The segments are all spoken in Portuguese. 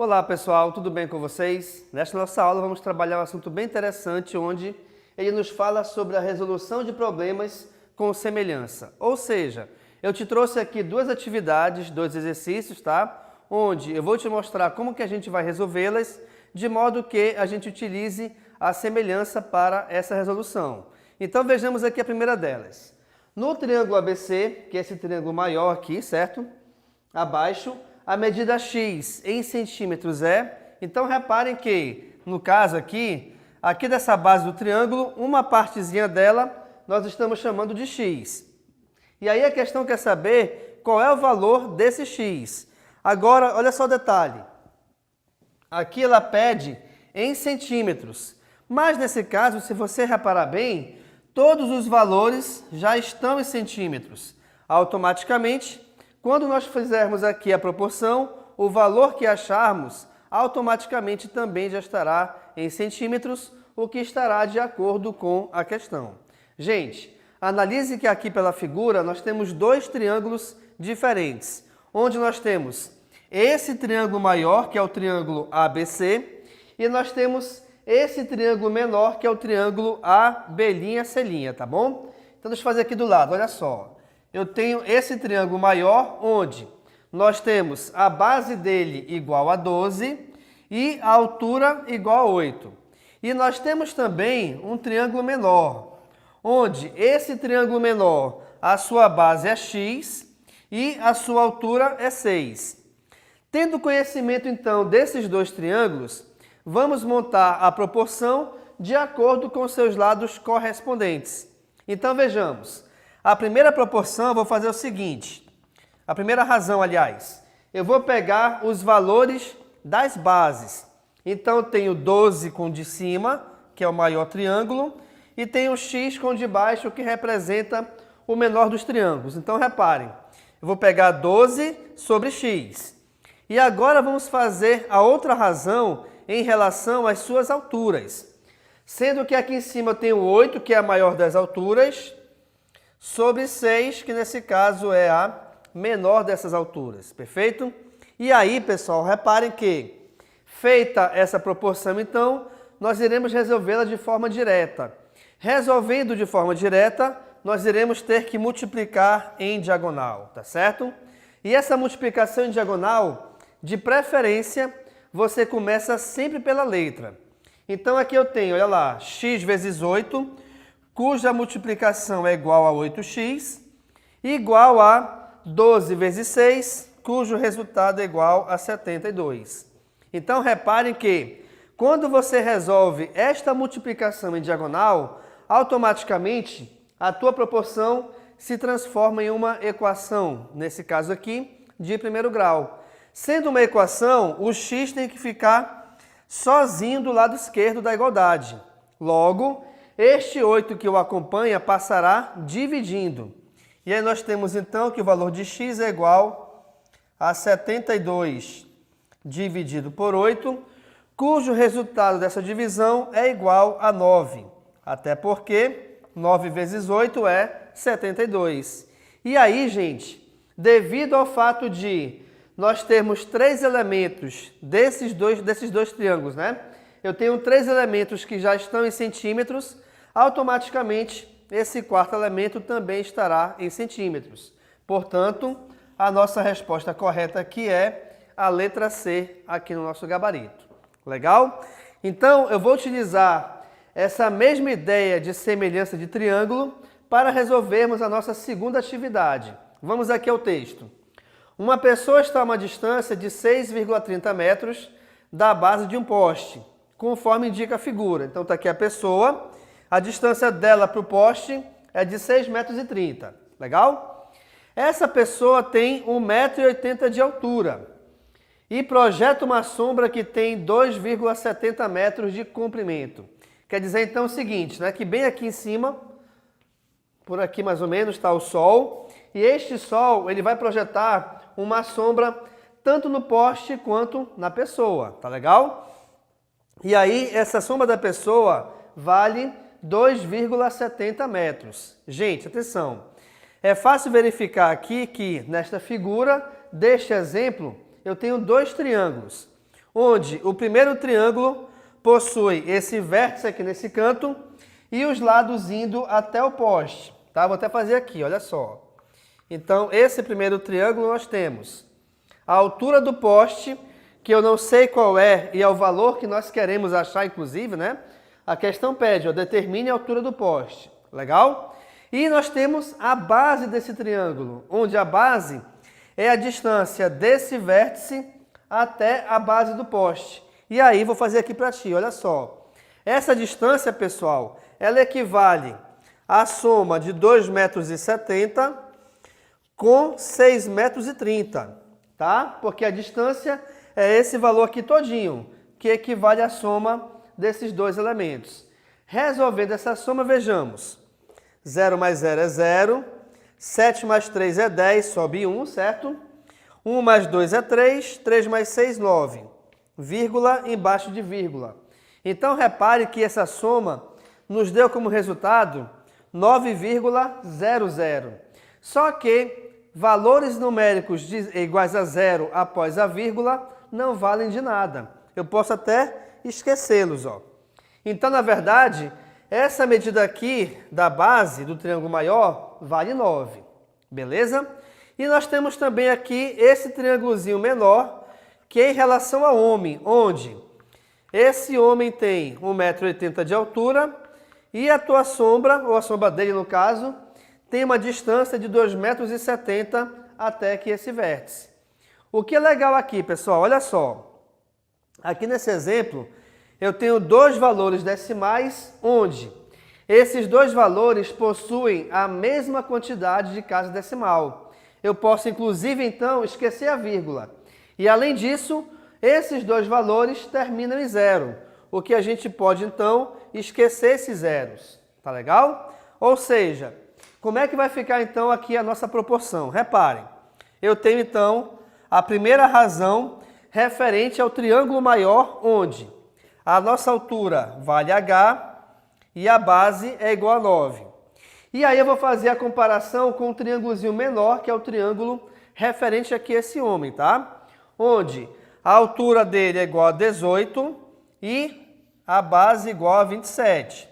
Olá pessoal, tudo bem com vocês? Nesta nossa aula vamos trabalhar um assunto bem interessante onde ele nos fala sobre a resolução de problemas com semelhança. Ou seja, eu te trouxe aqui duas atividades, dois exercícios, tá? Onde eu vou te mostrar como que a gente vai resolvê-las de modo que a gente utilize a semelhança para essa resolução. Então vejamos aqui a primeira delas. No triângulo ABC, que é esse triângulo maior aqui, certo? Abaixo, a medida x em centímetros é, então reparem que, no caso aqui dessa base do triângulo, uma partezinha dela nós estamos chamando de x. E aí a questão quer saber qual é o valor desse x. Agora, olha só o detalhe. Aqui ela pede em centímetros, mas nesse caso, se você reparar bem, todos os valores já estão em centímetros. Automaticamente, quando nós fizermos aqui a proporção, o valor que acharmos automaticamente também já estará em centímetros, o que estará de acordo com a questão. Gente, analise que aqui pela figura nós temos dois triângulos diferentes, onde nós temos esse triângulo maior, que é o triângulo ABC, e nós temos esse triângulo menor, que é o triângulo AB'C', tá bom? Então deixa eu fazer aqui do lado, olha só. Eu tenho esse triângulo maior, onde nós temos a base dele igual a 12 e a altura igual a 8. E nós temos também um triângulo menor, onde esse triângulo menor, a sua base é x e a sua altura é 6. Tendo conhecimento, então, desses dois triângulos, vamos montar a proporção de acordo com seus lados correspondentes. Então, vejamos. A primeira proporção eu vou fazer o seguinte, a primeira razão, aliás, eu vou pegar os valores das bases. Então, eu tenho 12 com o de cima, que é o maior triângulo, e tenho x com o de baixo, que representa o menor dos triângulos. Então, reparem, eu vou pegar 12 sobre x. E agora vamos fazer a outra razão em relação às suas alturas. Sendo que aqui em cima eu tenho 8, que é a maior das alturas, sobre 6, que nesse caso é a menor dessas alturas, perfeito? E aí, pessoal, reparem que, feita essa proporção, então, nós iremos resolvê-la de forma direta. Resolvendo de forma direta, nós iremos ter que multiplicar em diagonal, tá certo? E essa multiplicação em diagonal, de preferência, você começa sempre pela letra. Então, aqui eu tenho, olha lá, x vezes 8, cuja multiplicação é igual a 8x, igual a 12 vezes 6, cujo resultado é igual a 72. Então, reparem que, quando você resolve esta multiplicação em diagonal, automaticamente a tua proporção se transforma em uma equação, nesse caso aqui, de primeiro grau. Sendo uma equação, o x tem que ficar sozinho do lado esquerdo da igualdade. Logo, este 8 que o acompanha passará dividindo. E aí nós temos então que o valor de x é igual a 72 dividido por 8, cujo resultado dessa divisão é igual a 9. Até porque 9 vezes 8 é 72. E aí, gente, devido ao fato de nós termos três elementos desses dois triângulos, né? Eu tenho três elementos que já estão em centímetros, automaticamente esse quarto elemento também estará em centímetros. Portanto, a nossa resposta correta aqui é a letra C aqui no nosso gabarito. Legal? Então, eu vou utilizar essa mesma ideia de semelhança de triângulo para resolvermos a nossa segunda atividade. Vamos aqui ao texto. Uma pessoa está a uma distância de 6,30 metros da base de um poste, conforme indica a figura. Então, está aqui a pessoa, a distância dela para o poste é de 6,30 metros. Legal? Essa pessoa tem 1,80 m de altura e projeta uma sombra que tem 2,70 metros de comprimento. Quer dizer, então, o seguinte, né, que bem aqui em cima, por aqui mais ou menos, está o Sol, e este Sol ele vai projetar uma sombra tanto no poste quanto na pessoa, tá legal? E aí, essa sombra da pessoa vale 2,70 metros. Gente, atenção, é fácil verificar aqui que, nesta figura, deste exemplo, eu tenho dois triângulos. onde o primeiro triângulo possui esse vértice aqui nesse canto e os lados indo até o poste. Tá? Vou até fazer aqui, olha só. Então, esse primeiro triângulo nós temos a altura do poste, que eu não sei qual é e é o valor que nós queremos achar, inclusive, né? A questão pede, ó, determine a altura do poste. Legal? E nós temos a base desse triângulo, onde a base é a distância desse vértice até a base do poste. E aí, vou fazer aqui para ti, olha só. Essa distância, pessoal, ela equivale à soma de 2,70 m com 6,30 m, tá? Porque a distância é esse valor aqui todinho, que equivale à soma desses dois elementos. Resolvendo essa soma, vejamos. 0 mais 0 é 0, 7 mais 3 é 10, sobe 1, certo? 1 mais 2 é 3, 3 mais 6, 9. Vírgula embaixo de vírgula. Então, repare que essa soma nos deu como resultado 9,00. Só que valores numéricos iguais a zero após a vírgula não valem de nada. Eu posso até esquecê-los, ó. Então, na verdade, essa medida aqui da base do triângulo maior vale 9, beleza? E nós temos também aqui esse triângulozinho menor, que é em relação ao homem, onde esse homem tem 1,80 m de altura e a tua sombra, ou a sombra dele no caso, tem uma distância de 2,70 m até aqui esse vértice. O que é legal aqui, pessoal, olha só. Aqui nesse exemplo, eu tenho dois valores decimais, onde esses dois valores possuem a mesma quantidade de casa decimal. Eu posso, inclusive, então, esquecer a vírgula. E, além disso, esses dois valores terminam em zero, o que a gente pode, então, esquecer esses zeros. Tá legal? Ou seja, como é que vai ficar, então, aqui a nossa proporção? Reparem, eu tenho, então, a primeira razão referente ao triângulo maior, onde a nossa altura vale h e a base é igual a 9. E aí eu vou fazer a comparação com o triângulozinho menor, que é o triângulo referente aqui a esse homem, tá? Onde a altura dele é igual a 18 e a base igual a 27.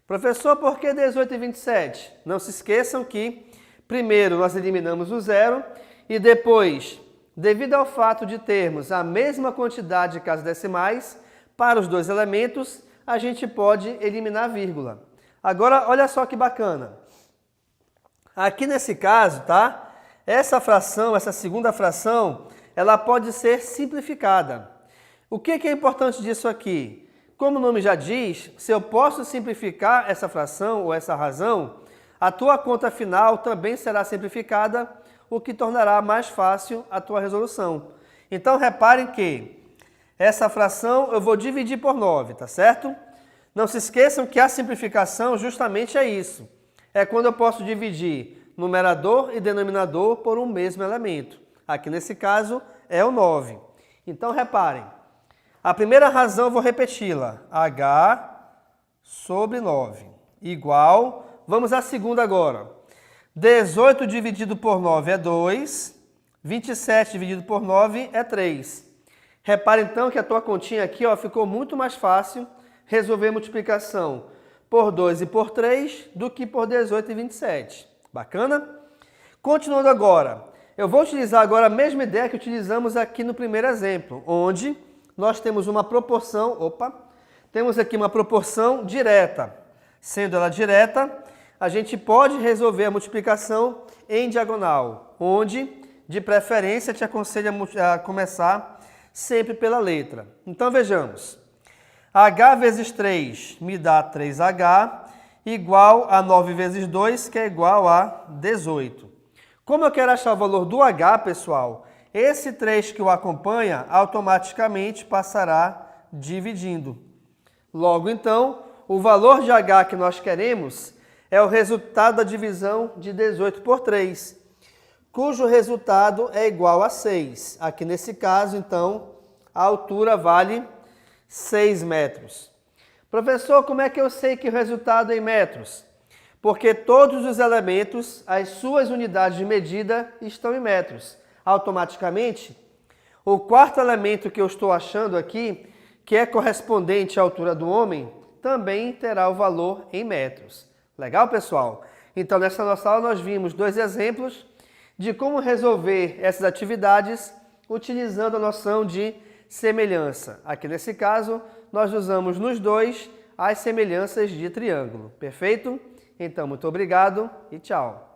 Professor, por que 18 e 27? Não se esqueçam que primeiro nós eliminamos o zero e depois, devido ao fato de termos a mesma quantidade de casas decimais, para os dois elementos, a gente pode eliminar a vírgula. Agora, olha só que bacana. Aqui nesse caso, tá? Essa fração, essa segunda fração, ela pode ser simplificada. O que é importante disso aqui? Como o nome já diz, se eu posso simplificar essa fração ou essa razão, a tua conta final também será simplificada, o que tornará mais fácil a tua resolução. Então, reparem que essa fração eu vou dividir por 9, tá certo? Não se esqueçam que a simplificação justamente é isso. É quando eu posso dividir numerador e denominador por um mesmo elemento. Aqui nesse caso é o 9. Então, reparem. A primeira razão eu vou repeti-la. H sobre 9 igual... Vamos à segunda agora. 18 dividido por 9 é 2. 27 dividido por 9 é 3. Repare então que a tua continha aqui ó, ficou muito mais fácil resolver a multiplicação por 2 e por 3 do que por 18 e 27. Bacana? Continuando agora, eu vou utilizar agora a mesma ideia que utilizamos aqui no primeiro exemplo, onde nós temos uma proporção, temos aqui uma proporção direta. Sendo ela direta, a gente pode resolver a multiplicação em diagonal, onde, de preferência, te aconselho a começar sempre pela letra. Então, vejamos. H vezes 3 me dá 3H, igual a 9 vezes 2, que é igual a 18. Como eu quero achar o valor do H, pessoal, esse 3 que o acompanha automaticamente passará dividindo. Logo, então, o valor de H que nós queremos é o resultado da divisão de 18 por 3, cujo resultado é igual a 6. Aqui nesse caso, então, a altura vale 6 metros. Professor, como é que eu sei que o resultado é em metros? Porque todos os elementos, as suas unidades de medida estão em metros. Automaticamente, o quarto elemento que eu estou achando aqui, que é correspondente à altura do homem, também terá o valor em metros. Legal, pessoal? Então, nessa nossa aula, nós vimos 2 exemplos de como resolver essas atividades utilizando a noção de semelhança. Aqui, nesse caso, nós usamos nos dois as semelhanças de triângulo. Perfeito? Então, muito obrigado e tchau!